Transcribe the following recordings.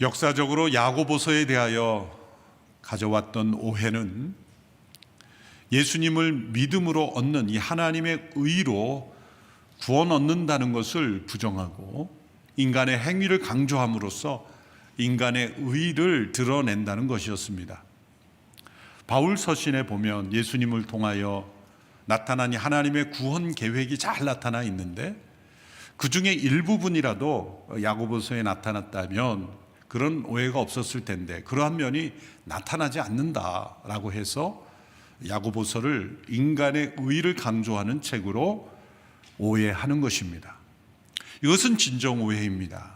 역사적으로 야고보서에 대하여 가져왔던 오해는 예수님을 믿음으로 얻는 이 하나님의 의로 구원 얻는다는 것을 부정하고 인간의 행위를 강조함으로써 인간의 의를 드러낸다는 것이었습니다. 바울 서신에 보면 예수님을 통하여 나타난 이 하나님의 구원 계획이 잘 나타나 있는데 그 중에 일부분이라도 야고보서에 나타났다면 그런 오해가 없었을 텐데 그러한 면이 나타나지 않는다라고 해서 야고보서를 인간의 의를 강조하는 책으로 오해하는 것입니다. 이것은 진정 오해입니다.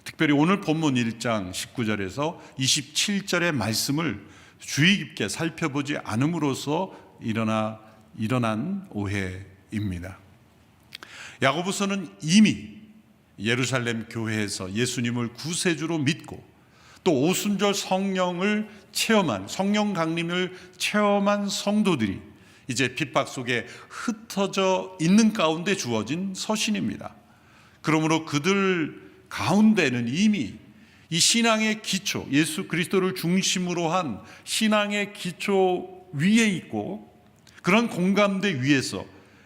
특별히 오늘 본문 1장 19절에서 27절의 말씀을 주의 깊게 살펴보지 않음으로써 일어난 오해입니다. 야고보서는 이미 예루살렘 교회에서 예수님을 구세주로 믿고 또 오순절 성령을 체험한, 성령 강림을 체험한 성도들이 이제 핍박 속에 흩어져 있는 가운데 주어진 서신입니다. 그러므로 그들 가운데는 이미 이 신앙의 기초, 예수 그리스도를 중심으로 한 신앙의 기초 위에 있고 그런 공감대 위에서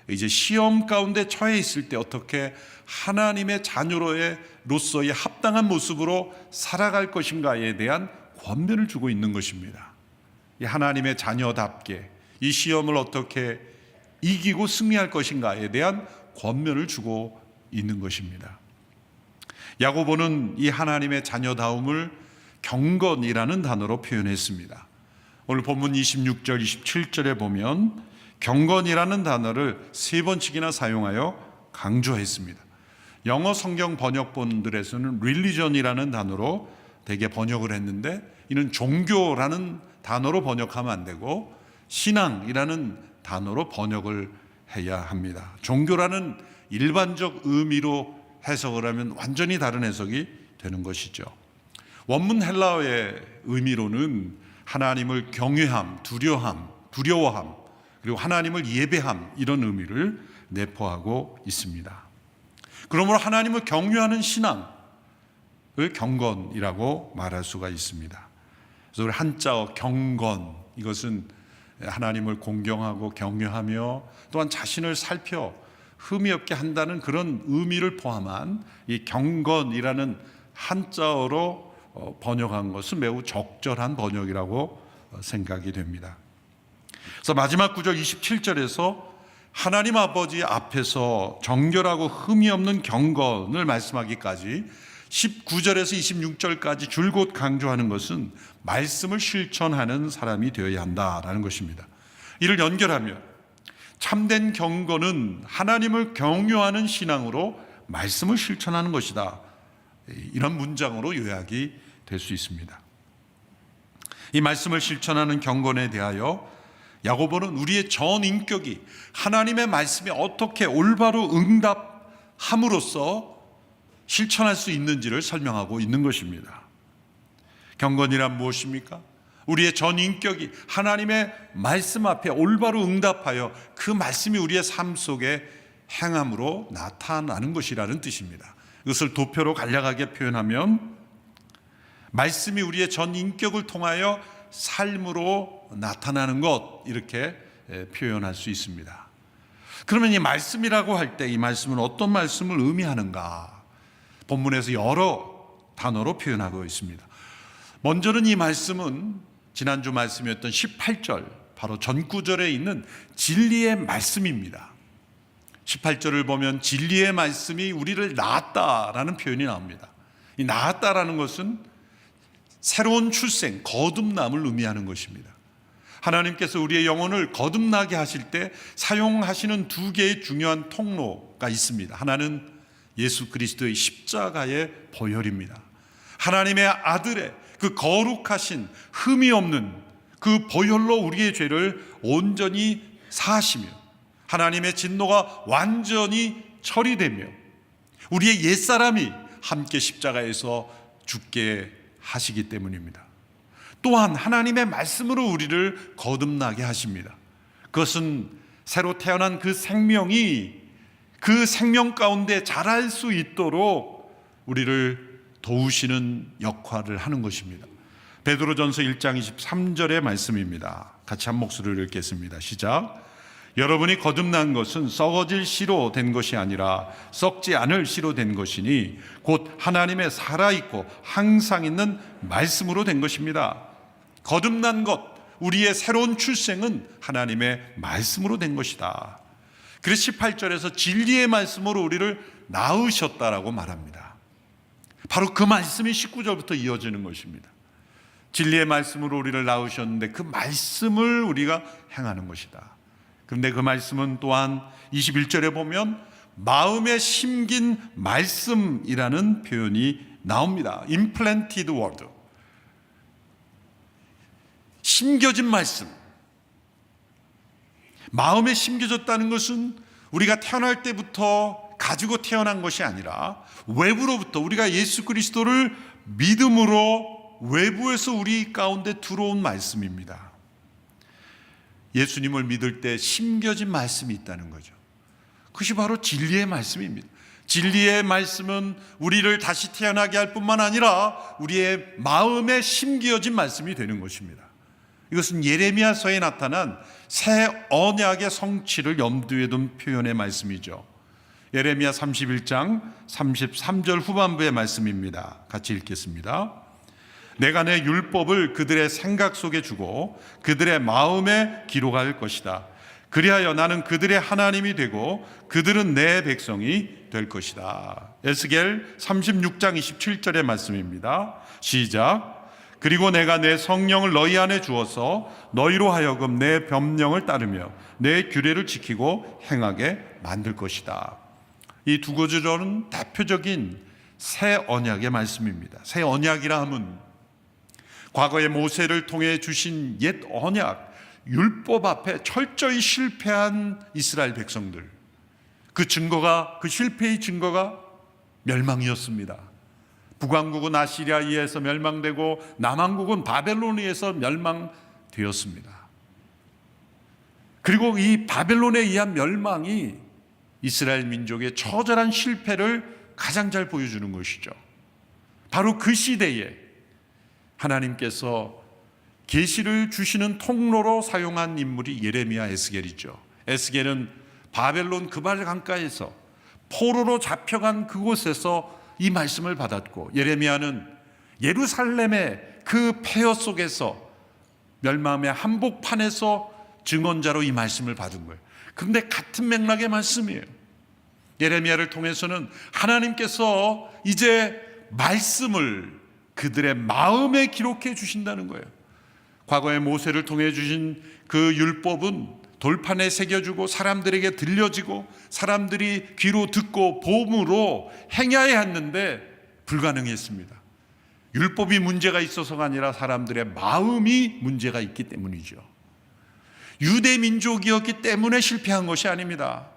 이제 시험 가운데 처해 있을 때 어떻게 하나님의 자녀로서의 합당한 모습으로 살아갈 것인가에 대한 권면을 주고 있는 것입니다. 이 하나님의 자녀답게 이 시험을 어떻게 이기고 승리할 것인가에 대한 권면을 주고 있는 것입니다. 야고보는 이 하나님의 자녀다움을 경건이라는 단어로 표현했습니다. 오늘 본문 26절, 27절에 보면 경건이라는 단어를 3번씩이나 사용하여 강조했습니다. 영어 성경 번역본들에서는 religion이라는 단어로 대개 번역을 했는데 이는 종교라는 단어로 번역하면 안 되고 신앙이라는 단어로 번역을 해야 합니다. 종교라는 일반적 의미로 해석을 하면 완전히 다른 해석이 되는 것이죠. 원문 헬라어의 의미로는 하나님을 경외함, 두려워함, 그리고 하나님을 예배함 이런 의미를 내포하고 있습니다. 그러므로 하나님을 경외하는 신앙을 경건이라고 말할 수가 있습니다. 그래서 우리 한자어 경건, 이것은 하나님을 공경하고 경외하며 또한 자신을 살펴 흠이 없게 한다는 그런 의미를 포함한 이 경건이라는 한자어로 번역한 것은 매우 적절한 번역이라고 생각이 됩니다. 그래서 마지막 구절 27절에서 하나님 아버지 앞에서 정결하고 흠이 없는 경건을 말씀하기까지 19절에서 26절까지 줄곧 강조하는 것은 말씀을 실천하는 사람이 되어야 한다라는 것입니다. 이를 연결하면 참된 경건은 하나님을 경외하는 신앙으로 말씀을 실천하는 것이다. 이런 문장으로 요약이 될 수 있습니다. 이 말씀을 실천하는 경건에 대하여 야고보는 우리의 전 인격이 하나님의 말씀에 어떻게 올바로 응답함으로써 실천할 수 있는지를 설명하고 있는 것입니다. 경건이란 무엇입니까? 우리의 전 인격이 하나님의 말씀 앞에 올바로 응답하여 그 말씀이 우리의 삶 속에 행함으로 나타나는 것이라는 뜻입니다. 이것을 도표로 간략하게 표현하면 말씀이 우리의 전 인격을 통하여 삶으로 나타나는 것, 이렇게 표현할 수 있습니다. 그러면 이 말씀이라고 할 때 이 말씀은 어떤 말씀을 의미하는가? 본문에서 여러 단어로 표현하고 있습니다. 먼저는 이 말씀은 지난주 말씀이었던 18절, 바로 전구절에 있는 진리의 말씀입니다. 18절을 보면 진리의 말씀이 우리를 낳았다라는 표현이 나옵니다. 이 낳았다라는 것은 새로운 출생, 거듭남을 의미하는 것입니다. 하나님께서 우리의 영혼을 거듭나게 하실 때 사용하시는 두 개의 중요한 통로가 있습니다. 하나는 예수 그리스도의 십자가의 보혈입니다. 하나님의 아들의 그 거룩하신 흠이 없는 그 보혈로 우리의 죄를 온전히 사하시며 하나님의 진노가 완전히 처리되며 우리의 옛사람이 함께 십자가에서 죽게 하시기 때문입니다. 또한 하나님의 말씀으로 우리를 거듭나게 하십니다. 그것은 새로 태어난 그 생명이 그 생명 가운데 자랄 수 있도록 우리를 도우시는 역할을 하는 것입니다. 베드로전서 1장 23절의 말씀입니다. 같이 한 목소리를 읽겠습니다. 시작. 여러분이 거듭난 것은 썩어질 씨로 된 것이 아니라 썩지 않을 씨로 된 것이니 곧 하나님의 살아있고 항상 있는 말씀으로 된 것입니다. 거듭난 것, 우리의 새로운 출생은 하나님의 말씀으로 된 것이다. 그래서 18절에서 진리의 말씀으로 우리를 낳으셨다라고 말합니다. 바로 그 말씀이 19절부터 이어지는 것입니다. 진리의 말씀으로 우리를 낳으셨는데 그 말씀을 우리가 행하는 것이다. 그런데 그 말씀은 또한 21절에 보면 마음에 심긴 말씀이라는 표현이 나옵니다. implanted word, 심겨진 말씀. 마음에 심겨졌다는 것은 우리가 태어날 때부터 가지고 태어난 것이 아니라 외부로부터, 우리가 예수 그리스도를 믿음으로 외부에서 우리 가운데 들어온 말씀입니다. 예수님을 믿을 때 심겨진 말씀이 있다는 거죠. 그것이 바로 진리의 말씀입니다. 진리의 말씀은 우리를 다시 태어나게 할 뿐만 아니라 우리의 마음에 심겨진 말씀이 되는 것입니다. 이것은 예레미야서에 나타난 새 언약의 성취를 염두에 둔 표현의 말씀이죠. 예레미야 31장 33절 후반부의 말씀입니다. 같이 읽겠습니다. 내가 내 율법을 그들의 생각 속에 주고 그들의 마음에 기록할 것이다. 그리하여 나는 그들의 하나님이 되고 그들은 내 백성이 될 것이다. 에스겔 36장 27절의 말씀입니다. 시작. 그리고 내가 내 성령을 너희 안에 주어서 너희로 하여금 내 법령을 따르며 내 규례를 지키고 행하게 만들 것이다. 이 두 구절은 대표적인 새 언약의 말씀입니다. 새 언약이라 함은 과거의 모세를 통해 주신 옛 언약, 율법 앞에 철저히 실패한 이스라엘 백성들, 그 실패의 증거가 멸망이었습니다. 북왕국은 아시리아에 의해서 멸망되고 남왕국은 바벨론에 의해서 멸망되었습니다. 그리고 이 바벨론에 의한 멸망이 이스라엘 민족의 처절한 실패를 가장 잘 보여주는 것이죠. 바로 그 시대에 하나님께서 계시를 주시는 통로로 사용한 인물이 예레미야, 에스겔이죠. 에스겔은 바벨론 그발 강가에서 포로로 잡혀간 그곳에서 이 말씀을 받았고, 예레미야는 예루살렘의 그 폐허 속에서 멸망의 한복판에서 증언자로 이 말씀을 받은 거예요. 그런데 같은 맥락의 말씀이에요. 예레미야를 통해서는 하나님께서 이제 말씀을 그들의 마음에 기록해 주신다는 거예요. 과거에 모세를 통해 주신 그 율법은 돌판에 새겨주고 사람들에게 들려지고 사람들이 귀로 듣고 봄으로 행해야 했는데 불가능했습니다. 율법이 문제가 있어서가 아니라 사람들의 마음이 문제가 있기 때문이죠. 유대 민족이었기 때문에 실패한 것이 아닙니다.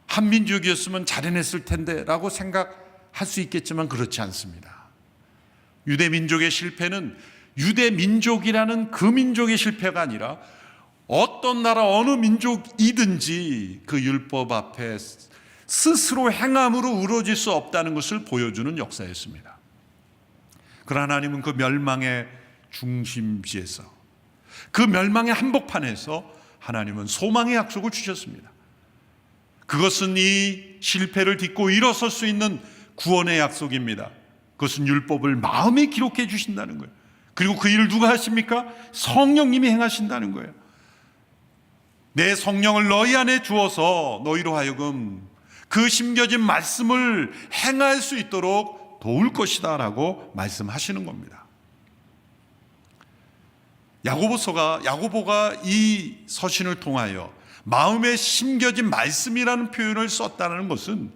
한민족이었으면 잘해냈을 텐데 라고 생각할 수 있겠지만 그렇지 않습니다. 유대 민족의 실패는 유대 민족이라는 그 민족의 실패가 아니라 어떤 나라 어느 민족이든지 그 율법 앞에 스스로 행함으로 이루어질 수 없다는 것을 보여주는 역사였습니다. 그러나 하나님은 그 멸망의 중심지에서, 그 멸망의 한복판에서 하나님은 소망의 약속을 주셨습니다. 그것은 이 실패를 딛고 일어설 수 있는 구원의 약속입니다. 그것은 율법을 마음에 기록해 주신다는 거예요. 그리고 그 일을 누가 하십니까? 성령님이 행하신다는 거예요. 내 성령을 너희 안에 주어서 너희로 하여금 그 심겨진 말씀을 행할 수 있도록 도울 것이다 라고 말씀하시는 겁니다. 야고보가 이 서신을 통하여 마음에 심겨진 말씀이라는 표현을 썼다는 것은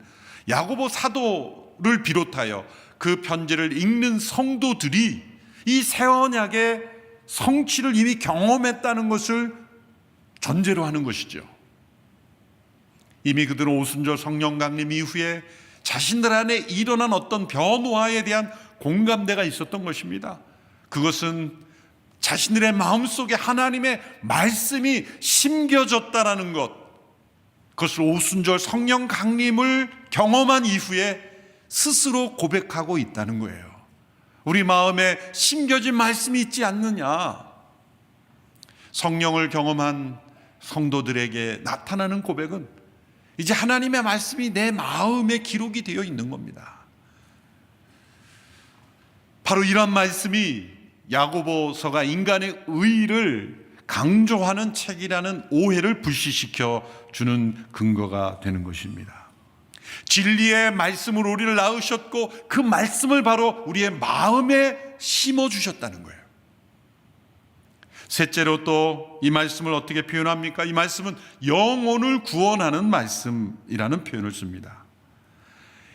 야고보 사도를 비롯하여 그 편지를 읽는 성도들이 이 새 언약의 성취를 이미 경험했다는 것을 전제로 하는 것이죠. 이미 그들은 오순절 성령 강림 이후에 자신들 안에 일어난 어떤 변화에 대한 공감대가 있었던 것입니다. 그것은 자신들의 마음속에 하나님의 말씀이 심겨졌다라는 것, 그것을 오순절 성령 강림을 경험한 이후에 스스로 고백하고 있다는 거예요. 우리 마음에 심겨진 말씀이 있지 않느냐. 성령을 경험한 성도들에게 나타나는 고백은 이제 하나님의 말씀이 내 마음에 기록이 되어 있는 겁니다. 바로 이런 말씀이 야고보서가 인간의 의를 강조하는 책이라는 오해를 불씨시켜 주는 근거가 되는 것입니다. 진리의 말씀으로 우리를 낳으셨고 그 말씀을 바로 우리의 마음에 심어주셨다는 거예요. 셋째로 또 이 말씀을 어떻게 표현합니까? 이 말씀은 영혼을 구원하는 말씀이라는 표현을 씁니다.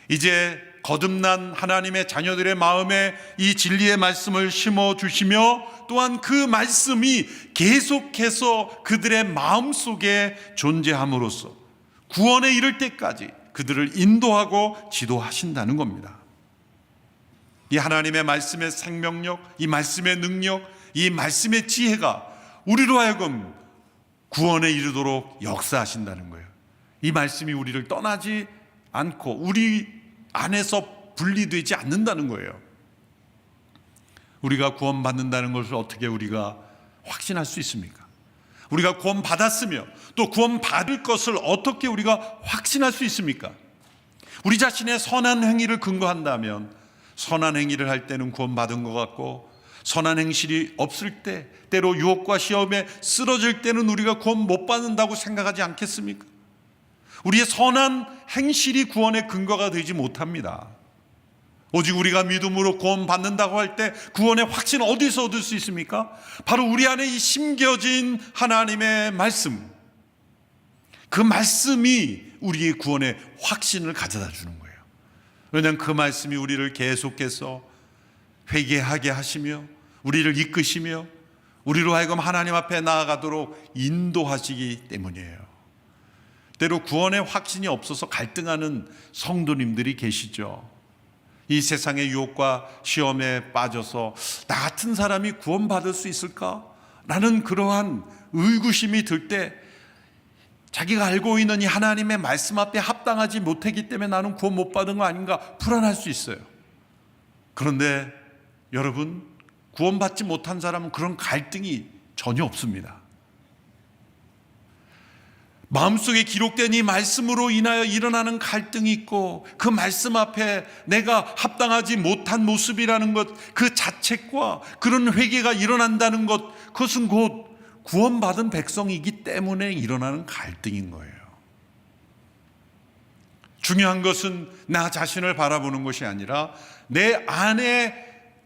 이제 거듭난 하나님의 자녀들의 마음에 이 진리의 말씀을 심어주시며 또한 그 말씀이 계속해서 그들의 마음속에 존재함으로써 구원에 이를 때까지 그들을 인도하고 지도하신다는 겁니다. 이 하나님의 말씀의 생명력, 이 말씀의 능력, 이 말씀의 지혜가 우리로 하여금 구원에 이르도록 역사하신다는 거예요. 이 말씀이 우리를 떠나지 않고 우리 안에서 분리되지 않는다는 거예요. 우리가 구원받는다는 것을 어떻게 우리가 확신할 수 있습니까? 우리가 구원받았으며 또 구원받을 것을 어떻게 우리가 확신할 수 있습니까? 우리 자신의 선한 행위를 근거한다면 선한 행위를 할 때는 구원받은 것 같고 선한 행실이 없을 때 때로 유혹과 시험에 쓰러질 때는 우리가 구원 못 받는다고 생각하지 않겠습니까? 우리의 선한 행실이 구원의 근거가 되지 못합니다. 오직 우리가 믿음으로 구원받는다고 할 때 구원의 확신을 어디서 얻을 수 있습니까? 바로 우리 안에 이 심겨진 하나님의 말씀, 그 말씀이 우리의 구원의 확신을 가져다 주는 거예요. 왜냐하면 그 말씀이 우리를 계속해서 회개하게 하시며 우리를 이끄시며 우리로 하여금 하나님 앞에 나아가도록 인도하시기 때문이에요. 때로 구원의 확신이 없어서 갈등하는 성도님들이 계시죠. 이 세상의 유혹과 시험에 빠져서 나 같은 사람이 구원받을 수 있을까? 라는 그러한 의구심이 들 때 자기가 알고 있는 이 하나님의 말씀 앞에 합당하지 못했기 때문에 나는 구원 못 받은 거 아닌가 불안할 수 있어요. 그런데 여러분, 구원받지 못한 사람은 그런 갈등이 전혀 없습니다. 마음속에 기록된 이 말씀으로 인하여 일어나는 갈등이 있고 그 말씀 앞에 내가 합당하지 못한 모습이라는 것, 그 자책과 그런 회개가 일어난다는 것, 그것은 곧 구원받은 백성이기 때문에 일어나는 갈등인 거예요. 중요한 것은 나 자신을 바라보는 것이 아니라 내 안에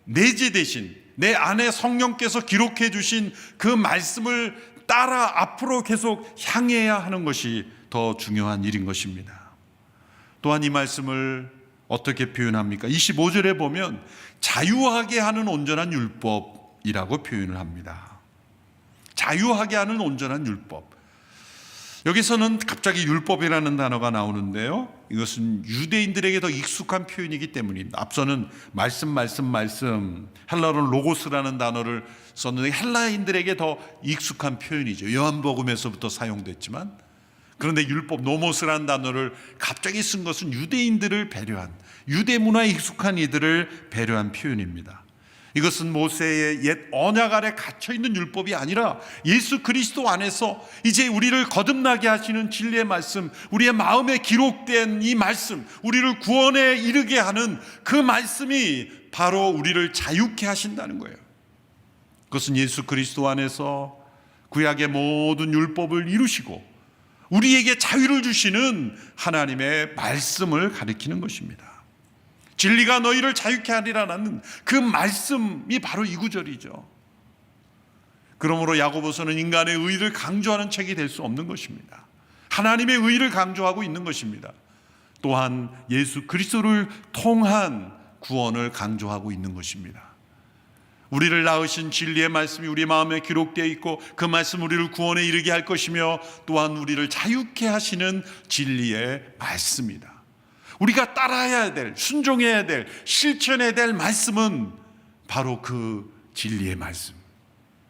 내재되신, 내 안에 성령께서 기록해 주신 그 말씀을 따라 앞으로 계속 향해야 하는 것이 더 중요한 일인 것입니다. 또한 이 말씀을 어떻게 표현합니까? 25절에 보면 자유하게 하는 온전한 율법이라고 표현을 합니다. 자유하게 하는 온전한 율법. 여기서는 갑자기 율법이라는 단어가 나오는데요, 이것은 유대인들에게 더 익숙한 표현이기 때문입니다. 앞서는 말씀 헬라어로는 로고스라는 단어를 썼는데 헬라인들에게 더 익숙한 표현이죠. 요한복음에서부터 사용됐지만, 그런데 율법 노모스라는 단어를 갑자기 쓴 것은 유대인들을 배려한, 유대 문화에 익숙한 이들을 배려한 표현입니다. 이것은 모세의 옛 언약 아래 갇혀있는 율법이 아니라 예수 그리스도 안에서 이제 우리를 거듭나게 하시는 진리의 말씀, 우리의 마음에 기록된 이 말씀, 우리를 구원에 이르게 하는 그 말씀이 바로 우리를 자유케 하신다는 거예요. 그것은 예수 그리스도 안에서 구약의 모든 율법을 이루시고 우리에게 자유를 주시는 하나님의 말씀을 가리키는 것입니다. 진리가 너희를 자유케 하리라는 그 말씀이 바로 이 구절이죠. 그러므로 야고보서는 인간의 의를 강조하는 책이 될 수 없는 것입니다. 하나님의 의를 강조하고 있는 것입니다. 또한 예수 그리스도를 통한 구원을 강조하고 있는 것입니다. 우리를 낳으신 진리의 말씀이 우리 마음에 기록되어 있고 그 말씀 우리를 구원에 이르게 할 것이며 또한 우리를 자유케 하시는 진리의 말씀이다. 우리가 따라야 될, 순종해야 될, 실천해야 될 말씀은 바로 그 진리의 말씀,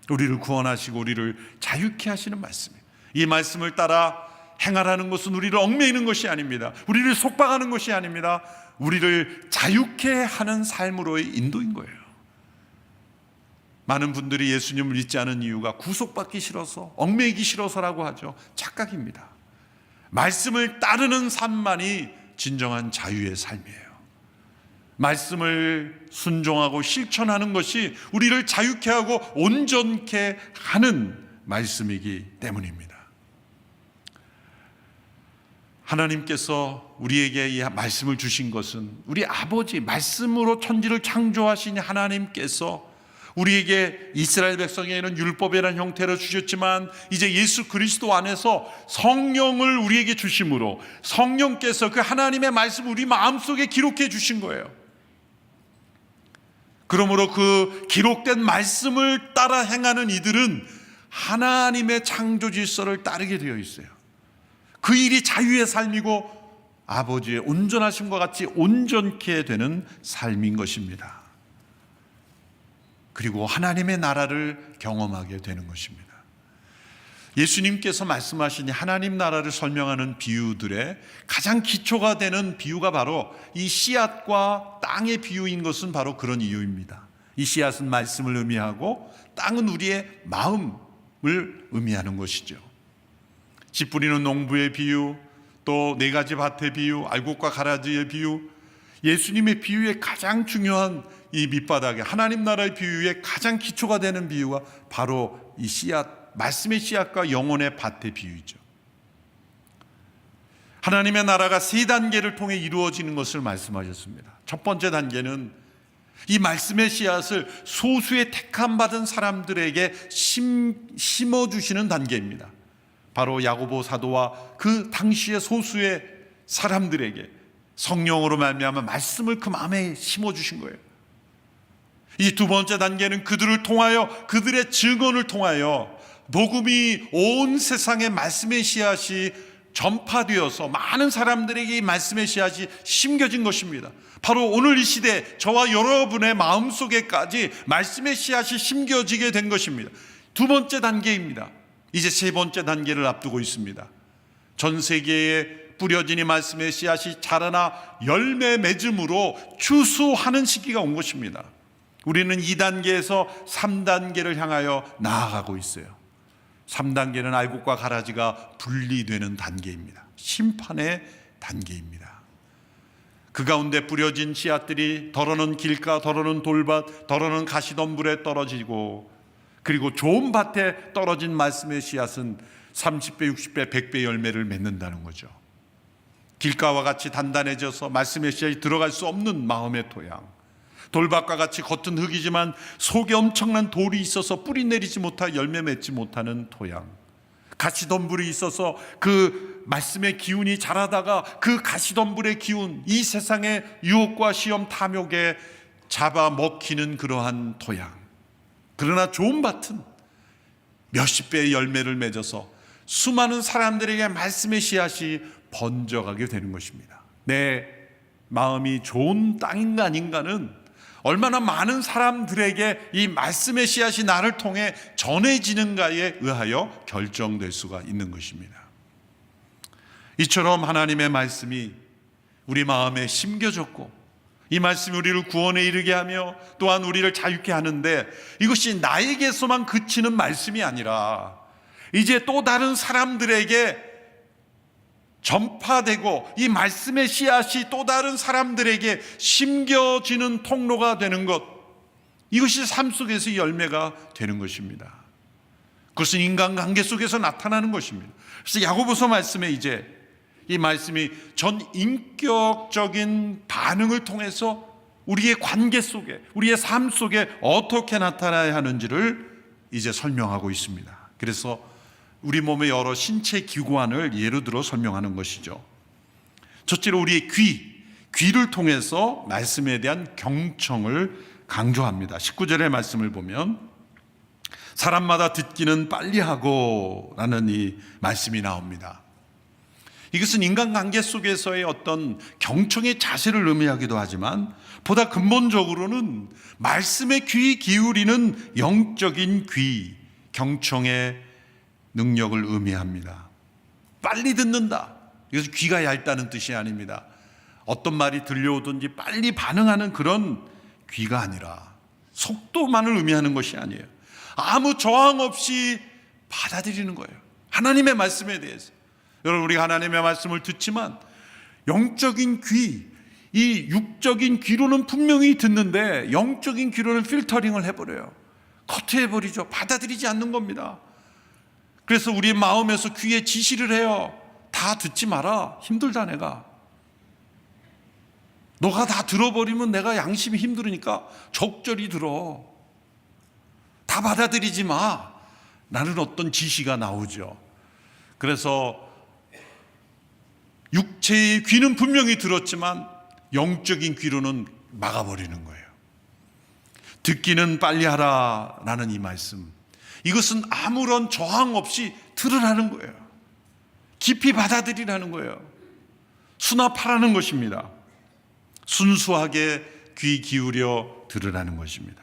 우리를 구원하시고 우리를 자유케 하시는 말씀이에요. 이 말씀을 따라 행하라는 것은 우리를 얽매이는 것이 아닙니다. 우리를 속박하는 것이 아닙니다. 우리를 자유케 하는 삶으로의 인도인 거예요. 많은 분들이 예수님을 믿지 않은 이유가 구속받기 싫어서, 얽매이기 싫어서라고 하죠. 착각입니다. 말씀을 따르는 삶만이 진정한 자유의 삶이에요. 말씀을 순종하고 실천하는 것이 우리를 자유케 하고 온전케 하는 말씀이기 때문입니다. 하나님께서 우리에게 이 말씀을 주신 것은 우리 아버지, 말씀으로 천지를 창조하신 하나님께서 우리에게 이스라엘 백성에게는 율법이라는 형태로 주셨지만 이제 예수 그리스도 안에서 성령을 우리에게 주심으로 성령께서 그 하나님의 말씀을 우리 마음속에 기록해 주신 거예요. 그러므로 그 기록된 말씀을 따라 행하는 이들은 하나님의 창조 질서를 따르게 되어 있어요. 그 일이 자유의 삶이고 아버지의 온전하심과 같이 온전케 되는 삶인 것입니다. 그리고 하나님의 나라를 경험하게 되는 것입니다. 예수님께서 말씀하신 하나님 나라를 설명하는 비유들의 가장 기초가 되는 비유가 바로 이 씨앗과 땅의 비유인 것은 바로 그런 이유입니다. 이 씨앗은 말씀을 의미하고 땅은 우리의 마음을 의미하는 것이죠. 씨 뿌리는 농부의 비유, 또 네 가지 밭의 비유, 알곡과 가라지의 비유, 예수님의 비유의 가장 중요한 이 밑바닥에 하나님 나라의 비유의 가장 기초가 되는 비유가 바로 이 씨앗, 말씀의 씨앗과 영혼의 밭의 비유이죠. 하나님의 나라가 세 단계를 통해 이루어지는 것을 말씀하셨습니다. 첫 번째 단계는 이 말씀의 씨앗을 소수의 택함받은 사람들에게 심어주시는 단계입니다. 바로 야고보 사도와 그 당시의 소수의 사람들에게 성령으로 말미암아 말씀을 그 마음에 심어주신 거예요. 이 두 번째 단계는 그들을 통하여, 그들의 증언을 통하여 복음이 온 세상에 말씀의 씨앗이 전파되어서 많은 사람들에게 이 말씀의 씨앗이 심겨진 것입니다. 바로 오늘 이 시대 저와 여러분의 마음속에까지 말씀의 씨앗이 심겨지게 된 것입니다. 두 번째 단계입니다. 이제 세 번째 단계를 앞두고 있습니다. 전 세계에 뿌려진 이 말씀의 씨앗이 자라나 열매 맺음으로 추수하는 시기가 온 것입니다. 우리는 2단계에서 3단계를 향하여 나아가고 있어요. 3단계는 알곡과 가라지가 분리되는 단계입니다. 심판의 단계입니다. 그 가운데 뿌려진 씨앗들이 더러는 길가, 더러는 돌밭, 더러는 가시덤불에 떨어지고, 그리고 좋은 밭에 떨어진 말씀의 씨앗은 30배, 60배, 100배 열매를 맺는다는 거죠. 길가와 같이 단단해져서 말씀의 씨앗이 들어갈 수 없는 마음의 토양, 돌밭과 같이 겉은 흙이지만 속에 엄청난 돌이 있어서 뿌리 내리지 못하 열매 맺지 못하는 토양, 가시덤불이 있어서 그 말씀의 기운이 자라다가 그 가시덤불의 기운, 이 세상의 유혹과 시험 탐욕에 잡아먹히는 그러한 토양. 그러나 좋은 밭은 몇십 배의 열매를 맺어서 수많은 사람들에게 말씀의 씨앗이 번져가게 되는 것입니다. 내 마음이 좋은 땅인가 아닌가는 얼마나 많은 사람들에게 이 말씀의 씨앗이 나를 통해 전해지는가에 의하여 결정될 수가 있는 것입니다. 이처럼 하나님의 말씀이 우리 마음에 심겨졌고 이 말씀이 우리를 구원에 이르게 하며 또한 우리를 자유케 하는데, 이것이 나에게서만 그치는 말씀이 아니라 이제 또 다른 사람들에게 전파되고 이 말씀의 씨앗이 또 다른 사람들에게 심겨지는 통로가 되는 것, 이것이 삶 속에서 열매가 되는 것입니다. 그것은 인간관계 속에서 나타나는 것입니다. 그래서 야고보서 말씀에 이제 이 말씀이 전 인격적인 반응을 통해서 우리의 관계 속에, 우리의 삶 속에 어떻게 나타나야 하는지를 이제 설명하고 있습니다. 그래서 우리 몸의 여러 신체 기관을 예로 들어 설명하는 것이죠. 첫째로 우리의 귀를 통해서 말씀에 대한 경청을 강조합니다. 19절의 말씀을 보면 사람마다 듣기는 빨리 하고 라는 이 말씀이 나옵니다. 이것은 인간관계 속에서의 어떤 경청의 자세를 의미하기도 하지만 보다 근본적으로는 말씀에 귀 기울이는 영적인 귀, 경청의 능력을 의미합니다. 빨리 듣는다. 이것은 귀가 얇다는 뜻이 아닙니다. 어떤 말이 들려오든지 빨리 반응하는 그런 귀가 아니라 속도만을 의미하는 것이 아니에요. 아무 저항 없이 받아들이는 거예요. 하나님의 말씀에 대해서. 여러분, 우리가 하나님의 말씀을 듣지만 영적인 귀, 이 육적인 귀로는 분명히 듣는데 영적인 귀로는 필터링을 해버려요. 커트해버리죠. 받아들이지 않는 겁니다. 그래서 우리 마음에서 귀에 지시를 해요. 다 듣지 마라. 힘들다 내가. 너가 다 들어버리면 내가 양심이 힘들으니까 적절히 들어. 다 받아들이지 마. 라는 어떤 지시가 나오죠. 그래서 육체의 귀는 분명히 들었지만 영적인 귀로는 막아버리는 거예요. 듣기는 빨리 하라 라는 이 말씀, 이것은 아무런 저항 없이 들으라는 거예요. 깊이 받아들이라는 거예요. 수납하라는 것입니다. 순수하게 귀 기울여 들으라는 것입니다.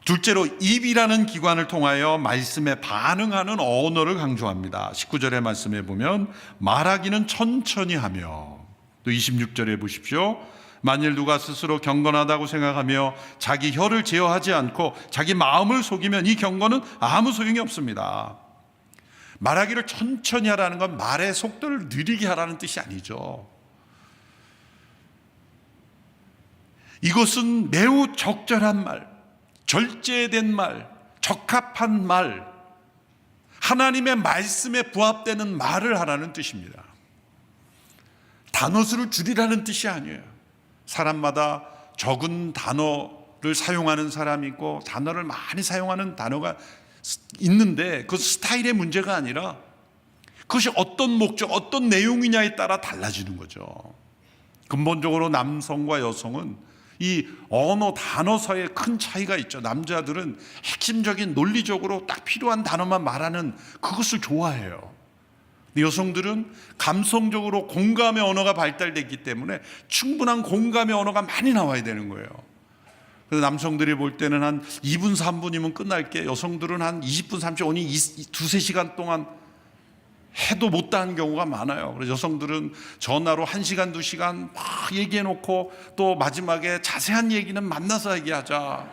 둘째로 입이라는 기관을 통하여 말씀에 반응하는 언어를 강조합니다. 19절의 말씀에 보면 말하기는 천천히 하며, 또 26절에 보십시오. 만일 누가 스스로 경건하다고 생각하며 자기 혀를 제어하지 않고 자기 마음을 속이면 이 경건은 아무 소용이 없습니다. 말하기를 천천히 하라는 건 말의 속도를 느리게 하라는 뜻이 아니죠. 이것은 매우 적절한 말, 절제된 말, 적합한 말, 하나님의 말씀에 부합되는 말을 하라는 뜻입니다. 단어수를 줄이라는 뜻이 아니에요. 사람마다 적은 단어를 사용하는 사람이 있고 단어를 많이 사용하는 단어가 있는데 그 스타일의 문제가 아니라 그것이 어떤 목적, 어떤 내용이냐에 따라 달라지는 거죠. 근본적으로 남성과 여성은 이 언어 단어 사이에 큰 차이가 있죠. 남자들은 핵심적인 논리적으로 딱 필요한 단어만 말하는 그것을 좋아해요. 여성들은 감성적으로 공감의 언어가 발달됐기 때문에 충분한 공감의 언어가 많이 나와야 되는 거예요. 그래서 남성들이 볼 때는 한 2분 3분이면 끝날 게 여성들은 한 20분 30분, 두세 시간 동안 해도 못다한 경우가 많아요. 그래서 여성들은 전화로 1시간 2시간 막 얘기해놓고 또 마지막에 자세한 얘기는 만나서 얘기하자.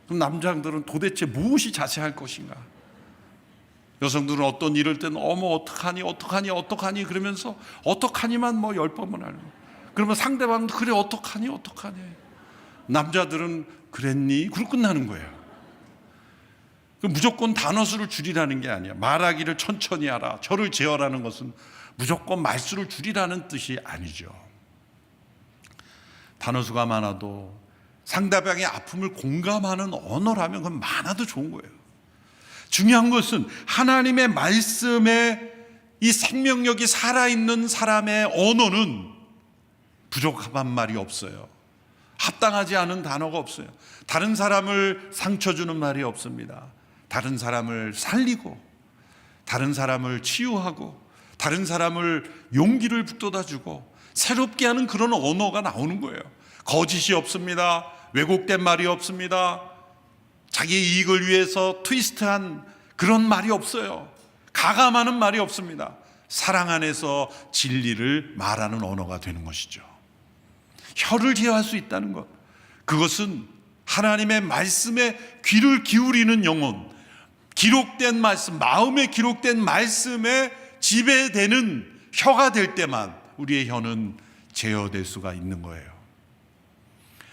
그럼 남자들은 도대체 무엇이 자세할 것인가? 여성들은 어떤 일을 때는 어머 어떡하니 그러면서 어떡하니만 뭐 10번만 하는 거예요. 그러면 상대방도 그래 어떡하니 남자들은 그랬니? 그러고 끝나는 거예요. 무조건 단어수를 줄이라는 게 아니야. 말하기를 천천히 하라, 저를 제어라는 것은 무조건 말수를 줄이라는 뜻이 아니죠. 단어수가 많아도 상대방의 아픔을 공감하는 언어라면 그건 많아도 좋은 거예요. 중요한 것은 하나님의 말씀에 이 생명력이 살아있는 사람의 언어는 부족한 말이 없어요. 합당하지 않은 단어가 없어요. 다른 사람을 상처 주는 말이 없습니다. 다른 사람을 살리고, 다른 사람을 치유하고, 다른 사람을 용기를 북돋아주고 새롭게 하는 그런 언어가 나오는 거예요. 거짓이 없습니다. 왜곡된 말이 없습니다. 자기 이익을 위해서 트위스트한 그런 말이 없어요. 가감하는 말이 없습니다. 사랑 안에서 진리를 말하는 언어가 되는 것이죠. 혀를 제어할 수 있다는 것, 그것은 하나님의 말씀에 귀를 기울이는 영혼, 기록된 말씀, 마음에 기록된 말씀에 지배되는 혀가 될 때만 우리의 혀는 제어될 수가 있는 거예요.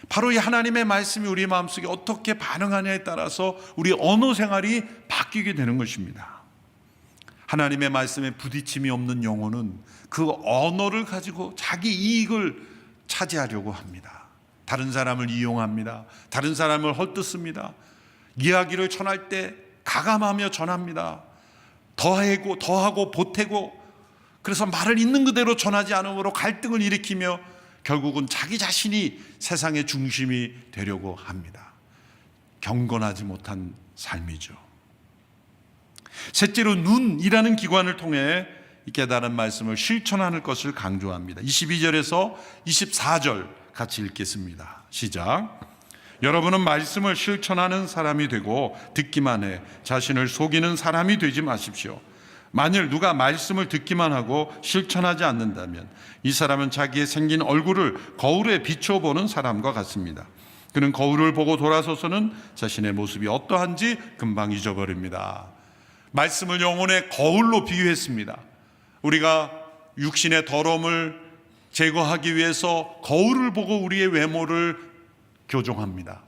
바로 이 하나님의 말씀이 우리 마음속에 어떻게 반응하냐에 따라서 우리 언어 생활이 바뀌게 되는 것입니다. 하나님의 말씀에 부딪힘이 없는 영혼은 그 언어를 가지고 자기 이익을 차지하려고 합니다. 다른 사람을 이용합니다. 다른 사람을 헐뜯습니다. 이야기를 전할 때 가감하며 전합니다. 더하고 보태고, 그래서 말을 있는 그대로 전하지 않으므로 갈등을 일으키며 결국은 자기 자신이 세상의 중심이 되려고 합니다. 경건하지 못한 삶이죠. 셋째로 눈이라는 기관을 통해 이 깨달은 말씀을 실천하는 것을 강조합니다. 22절에서 24절 같이 읽겠습니다. 시작. 여러분은 말씀을 실천하는 사람이 되고 듣기만 해 자신을 속이는 사람이 되지 마십시오. 만일 누가 말씀을 듣기만 하고 실천하지 않는다면 이 사람은 자기의 생긴 얼굴을 거울에 비춰보는 사람과 같습니다. 그는 거울을 보고 돌아서서는 자신의 모습이 어떠한지 금방 잊어버립니다. 말씀을 영혼의 거울로 비유했습니다. 우리가 육신의 더러움을 제거하기 위해서 거울을 보고 우리의 외모를 교정합니다.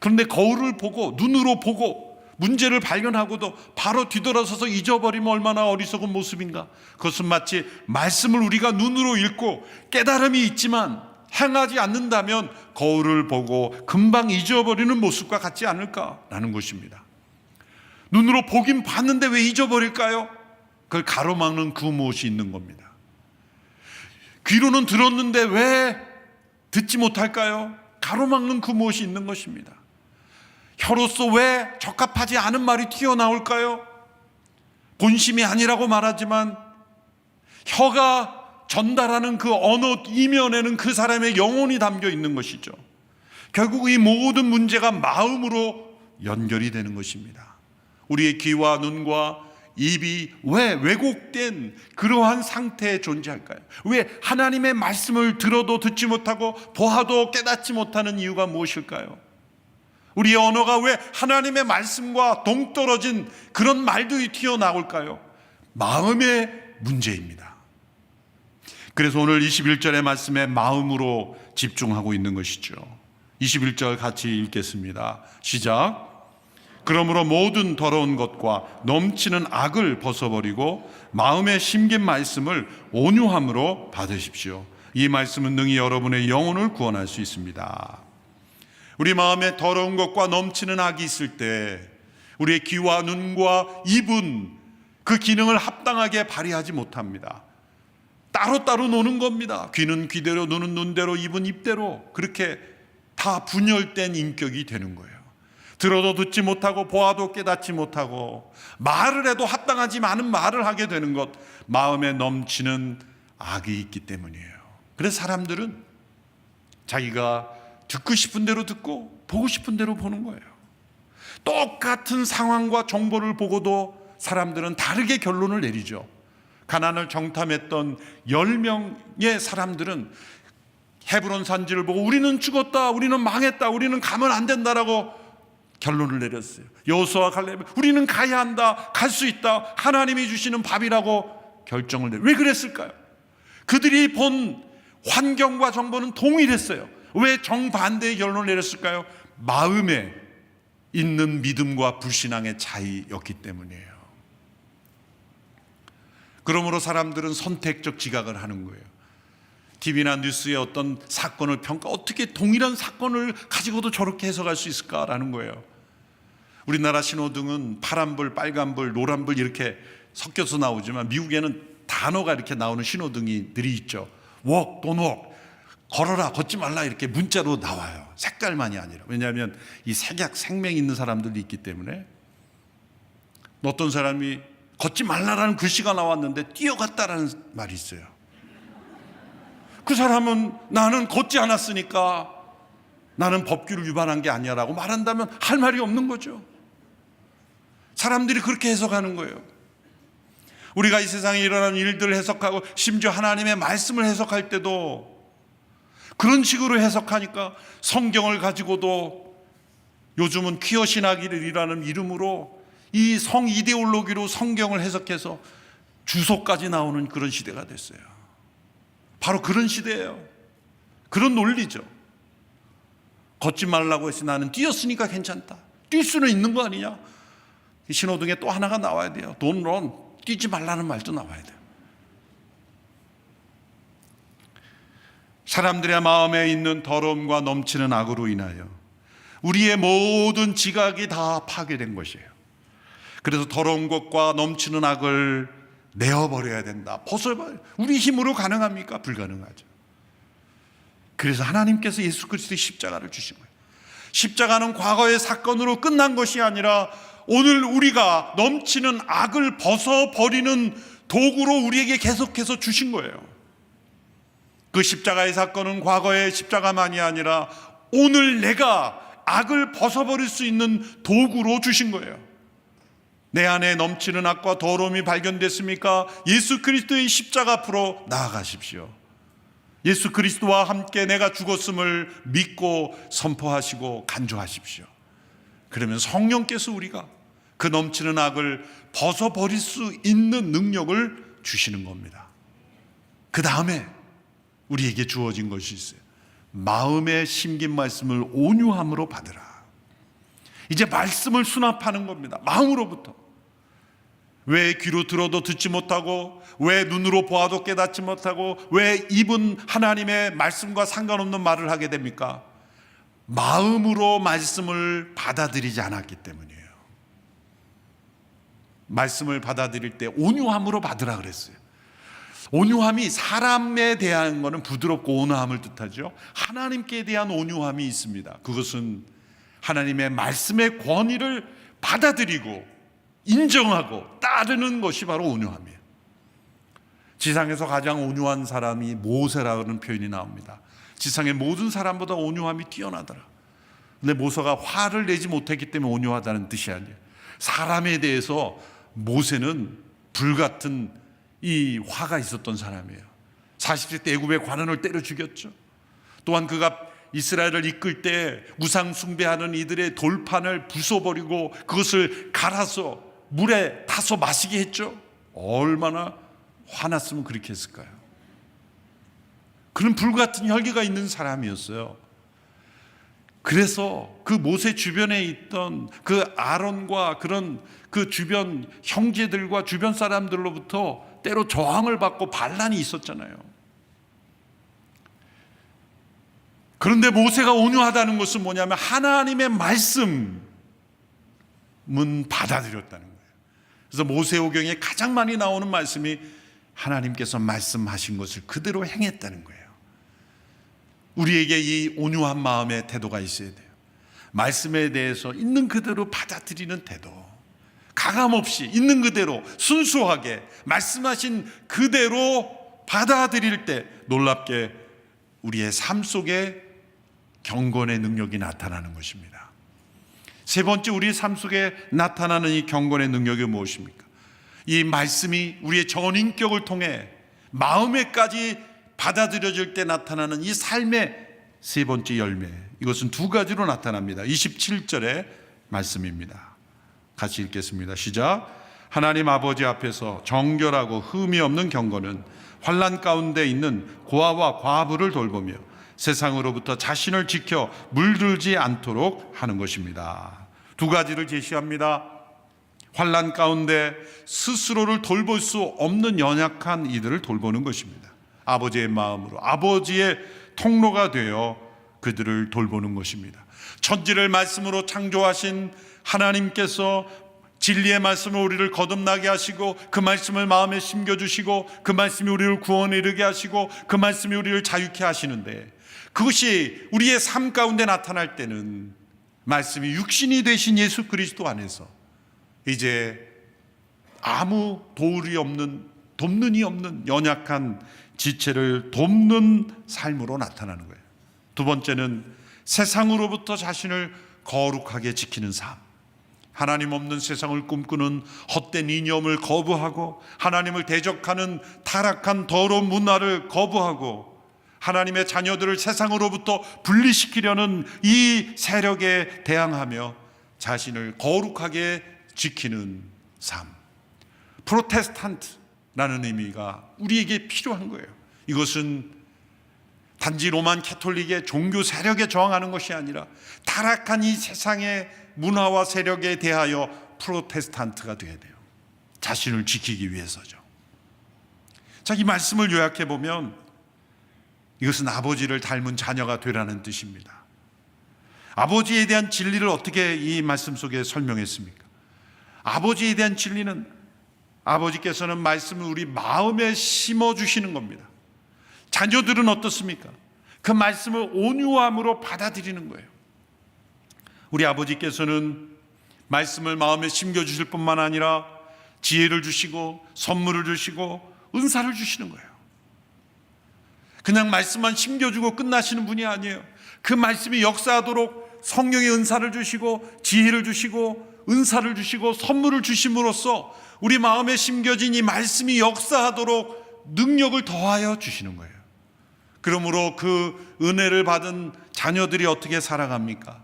그런데 거울을 보고 눈으로 보고 문제를 발견하고도 바로 뒤돌아서서 잊어버리면 얼마나 어리석은 모습인가. 그것은 마치 말씀을 우리가 눈으로 읽고 깨달음이 있지만 행하지 않는다면 거울을 보고 금방 잊어버리는 모습과 같지 않을까라는 것입니다. 눈으로 보긴 봤는데 왜 잊어버릴까요? 그걸 가로막는 그 무엇이 있는 겁니다. 귀로는 들었는데 왜 듣지 못할까요? 가로막는 그 무엇이 있는 것입니다. 혀로서 왜 적합하지 않은 말이 튀어나올까요? 본심이 아니라고 말하지만 혀가 전달하는 그 언어 이면에는 그 사람의 영혼이 담겨 있는 것이죠. 결국 이 모든 문제가 마음으로 연결이 되는 것입니다. 우리의 귀와 눈과 입이 왜 왜곡된 그러한 상태에 존재할까요? 왜 하나님의 말씀을 들어도 듣지 못하고 보아도 깨닫지 못하는 이유가 무엇일까요? 우리의 언어가 왜 하나님의 말씀과 동떨어진 그런 말들이 튀어나올까요? 마음의 문제입니다. 그래서 오늘 21절의 말씀에 마음으로 집중하고 있는 것이죠. 21절 같이 읽겠습니다. 시작. 그러므로 모든 더러운 것과 넘치는 악을 벗어버리고 마음에 심긴 말씀을 온유함으로 받으십시오. 이 말씀은 능히 여러분의 영혼을 구원할 수 있습니다. 우리 마음에 더러운 것과 넘치는 악이 있을 때 우리의 귀와 눈과 입은 그 기능을 합당하게 발휘하지 못합니다. 따로따로 노는 겁니다. 귀는 귀대로, 눈은 눈대로, 입은 입대로 그렇게 다 분열된 인격이 되는 거예요. 들어도 듣지 못하고 보아도 깨닫지 못하고 말을 해도 합당하지 않은 말을 하게 되는 것, 마음에 넘치는 악이 있기 때문이에요. 그래서 사람들은 자기가 듣고 싶은 대로 듣고 보고 싶은 대로 보는 거예요. 똑같은 상황과 정보를 보고도 사람들은 다르게 결론을 내리죠. 가나안을 정탐했던 10명의 사람들은 헤브론 산지를 보고 우리는 죽었다, 우리는 망했다, 우리는 가면 안 된다라고 결론을 내렸어요. 여호수아와 갈렙, 우리는 가야 한다, 갈 수 있다, 하나님이 주시는 밥이라고 결정을 내려. 왜 그랬을까요? 그들이 본 환경과 정보는 동일했어요. 왜 정반대의 결론을 내렸을까요? 마음에 있는 믿음과 불신앙의 차이였기 때문이에요. 그러므로 사람들은 선택적 지각을 하는 거예요. TV나 뉴스의 어떤 사건을 어떻게 동일한 사건을 가지고도 저렇게 해석할 수 있을까라는 거예요. 우리나라 신호등은 파란불, 빨간불, 노란불 이렇게 섞여서 나오지만 미국에는 단어가 이렇게 나오는 신호등들이 있죠. walk, don't walk, 걸어라, 걷지 말라 이렇게 문자로 나와요. 색깔만이 아니라. 왜냐하면 이 색약, 생명이 있는 사람들도 있기 때문에. 어떤 사람이 걷지 말라라는 글씨가 나왔는데 뛰어갔다라는 말이 있어요. 그 사람은 나는 걷지 않았으니까 나는 법규를 위반한 게 아니야 라고 말한다면 할 말이 없는 거죠. 사람들이 그렇게 해석하는 거예요. 우리가 이 세상에 일어나는 일들을 해석하고 심지어 하나님의 말씀을 해석할 때도 그런 식으로 해석하니까 성경을 가지고도 요즘은 퀴어 신학이라는 이름으로 이 성 이데올로기로 성경을 해석해서 주소까지 나오는 그런 시대가 됐어요. 바로 그런 시대예요. 그런 논리죠. 걷지 말라고 해서 나는 뛰었으니까 괜찮다. 뛸 수는 있는 거 아니냐? 신호등에 또 하나가 나와야 돼요. Don't run. 뛰지 말라는 말도 나와야 돼요. 사람들의 마음에 있는 더러움과 넘치는 악으로 인하여 우리의 모든 지각이 다 파괴된 것이에요. 그래서 더러운 것과 넘치는 악을 내어버려야 된다. 벗어버려. 우리 힘으로 가능합니까? 불가능하죠. 그래서 하나님께서 예수 그리스도의 십자가를 주신 거예요. 십자가는 과거의 사건으로 끝난 것이 아니라 오늘 우리가 넘치는 악을 벗어버리는 도구로 우리에게 계속해서 주신 거예요. 그 십자가의 사건은 과거의 십자가만이 아니라 오늘 내가 악을 벗어버릴 수 있는 도구로 주신 거예요. 내 안에 넘치는 악과 더러움이 발견됐습니까? 예수 그리스도의 십자가 앞으로 나아가십시오. 예수 그리스도와 함께 내가 죽었음을 믿고 선포하시고 간주하십시오. 그러면 성령께서 우리가 그 넘치는 악을 벗어버릴 수 있는 능력을 주시는 겁니다. 그 다음에 우리에게 주어진 것이 있어요. 마음에 심긴 말씀을 온유함으로 받으라. 이제 말씀을 수납하는 겁니다. 마음으로부터. 왜 귀로 들어도 듣지 못하고, 왜 눈으로 보아도 깨닫지 못하고, 왜 입은 하나님의 말씀과 상관없는 말을 하게 됩니까? 마음으로 말씀을 받아들이지 않았기 때문이에요. 말씀을 받아들일 때 온유함으로 받으라 그랬어요. 온유함이 사람에 대한 것은 부드럽고 온화함을 뜻하죠. 하나님께 대한 온유함이 있습니다. 그것은 하나님의 말씀의 권위를 받아들이고 인정하고 따르는 것이 바로 온유함이에요. 지상에서 가장 온유한 사람이 모세라는 표현이 나옵니다. 지상의 모든 사람보다 온유함이 뛰어나더라. 근데 모세가 화를 내지 못했기 때문에 온유하다는 뜻이 아니에요. 사람에 대해서 모세는 불같은 이 화가 있었던 사람이에요. 40세 때 애굽의 관원을 때려 죽였죠. 또한 그가 이스라엘을 이끌 때 우상 숭배하는 이들의 돌판을 부숴버리고 그것을 갈아서 물에 타서 마시게 했죠. 얼마나 화났으면 그렇게 했을까요? 그는 불같은 혈기가 있는 사람이었어요. 그래서 그 모세 주변에 있던 그 아론과 그런 그 주변 형제들과 주변 사람들로부터 때로 저항을 받고 반란이 있었잖아요. 그런데 모세가 온유하다는 것은 뭐냐면 하나님의 말씀은 받아들였다는 거예요. 그래서 모세오경에 가장 많이 나오는 말씀이 하나님께서 말씀하신 것을 그대로 행했다는 거예요. 우리에게 이 온유한 마음의 태도가 있어야 돼요. 말씀에 대해서 있는 그대로 받아들이는 태도, 강함 없이 있는 그대로 순수하게 말씀하신 그대로 받아들일 때 놀랍게 우리의 삶 속에 경건의 능력이 나타나는 것입니다. 세 번째, 우리 삶 속에 나타나는 이 경건의 능력이 무엇입니까? 이 말씀이 우리의 전인격을 통해 마음에까지 받아들여질 때 나타나는 이 삶의 세 번째 열매, 이것은 두 가지로 나타납니다. 27절의 말씀입니다. 같이 읽겠습니다. 시작. 하나님 아버지 앞에서 정결하고 흠이 없는 경건은 환난 가운데 있는 고아와 과부를 돌보며 세상으로부터 자신을 지켜 물들지 않도록 하는 것입니다. 두 가지를 제시합니다. 환난 가운데 스스로를 돌볼 수 없는 연약한 이들을 돌보는 것입니다. 아버지의 마음으로 아버지의 통로가 되어 그들을 돌보는 것입니다. 천지를 말씀으로 창조하신 하나님께서 진리의 말씀으로 우리를 거듭나게 하시고 그 말씀을 마음에 심겨주시고 그 말씀이 우리를 구원에 이르게 하시고 그 말씀이 우리를 자유케 하시는데, 그것이 우리의 삶 가운데 나타날 때는 말씀이 육신이 되신 예수 그리스도 안에서 이제 아무 도울이 없는, 돕는 이 없는 연약한 지체를 돕는 삶으로 나타나는 거예요. 두 번째는 세상으로부터 자신을 거룩하게 지키는 삶. 하나님 없는 세상을 꿈꾸는 헛된 이념을 거부하고 하나님을 대적하는 타락한 더러운 문화를 거부하고 하나님의 자녀들을 세상으로부터 분리시키려는 이 세력에 대항하며 자신을 거룩하게 지키는 삶. 프로테스탄트라는 의미가 우리에게 필요한 거예요. 이것은 단지 로만 캐톨릭의 종교 세력에 저항하는 것이 아니라 타락한 이 세상의 문화와 세력에 대하여 프로테스탄트가 되어야 돼요. 자신을 지키기 위해서죠. 자, 이 말씀을 요약해 보면 이것은 아버지를 닮은 자녀가 되라는 뜻입니다. 아버지에 대한 진리를 어떻게 이 말씀 속에 설명했습니까? 아버지에 대한 진리는 아버지께서는 말씀을 우리 마음에 심어주시는 겁니다. 자녀들은 어떻습니까? 그 말씀을 온유함으로 받아들이는 거예요. 우리 아버지께서는 말씀을 마음에 심겨주실 뿐만 아니라 지혜를 주시고 선물을 주시고 은사를 주시는 거예요. 그냥 말씀만 심겨주고 끝나시는 분이 아니에요. 그 말씀이 역사하도록 성령의 은사를 주시고 지혜를 주시고 은사를 주시고 선물을 주심으로써 우리 마음에 심겨진 이 말씀이 역사하도록 능력을 더하여 주시는 거예요. 그러므로 그 은혜를 받은 자녀들이 어떻게 살아갑니까?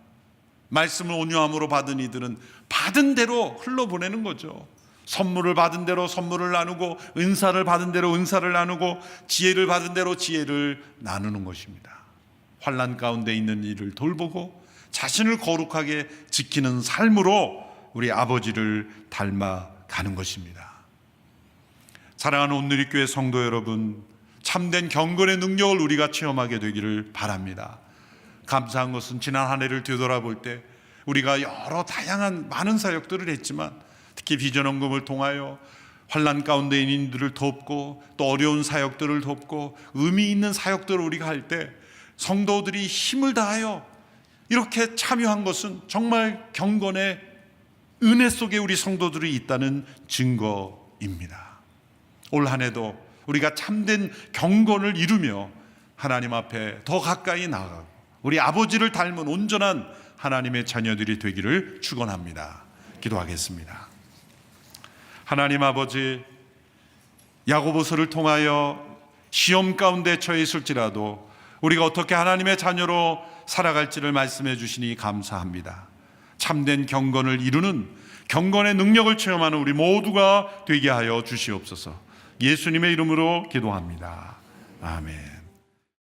말씀을 온유함으로 받은 이들은 받은 대로 흘러보내는 거죠. 선물을 받은 대로 선물을 나누고, 은사를 받은 대로 은사를 나누고, 지혜를 받은 대로 지혜를 나누는 것입니다. 환난 가운데 있는 이를 돌보고 자신을 거룩하게 지키는 삶으로 우리 아버지를 닮아가는 것입니다. 사랑하는 온누리교회 성도 여러분, 참된 경건의 능력을 우리가 체험하게 되기를 바랍니다. 감사한 것은 지난 한 해를 되돌아볼 때 우리가 여러 다양한 많은 사역들을 했지만, 특히 비전헌금을 통하여 환난 가운데 있는 이들을 돕고 또 어려운 사역들을 돕고 의미 있는 사역들을 우리가 할 때 성도들이 힘을 다하여 이렇게 참여한 것은 정말 경건의 은혜 속에 우리 성도들이 있다는 증거입니다. 올 한 해도 우리가 참된 경건을 이루며 하나님 앞에 더 가까이 나아가고 우리 아버지를 닮은 온전한 하나님의 자녀들이 되기를 축원합니다. 기도하겠습니다. 하나님 아버지, 야고보서를 통하여 시험 가운데 처해 있을지라도 우리가 어떻게 하나님의 자녀로 살아갈지를 말씀해 주시니 감사합니다. 참된 경건을 이루는 경건의 능력을 체험하는 우리 모두가 되게 하여 주시옵소서. 예수님의 이름으로 기도합니다. 아멘.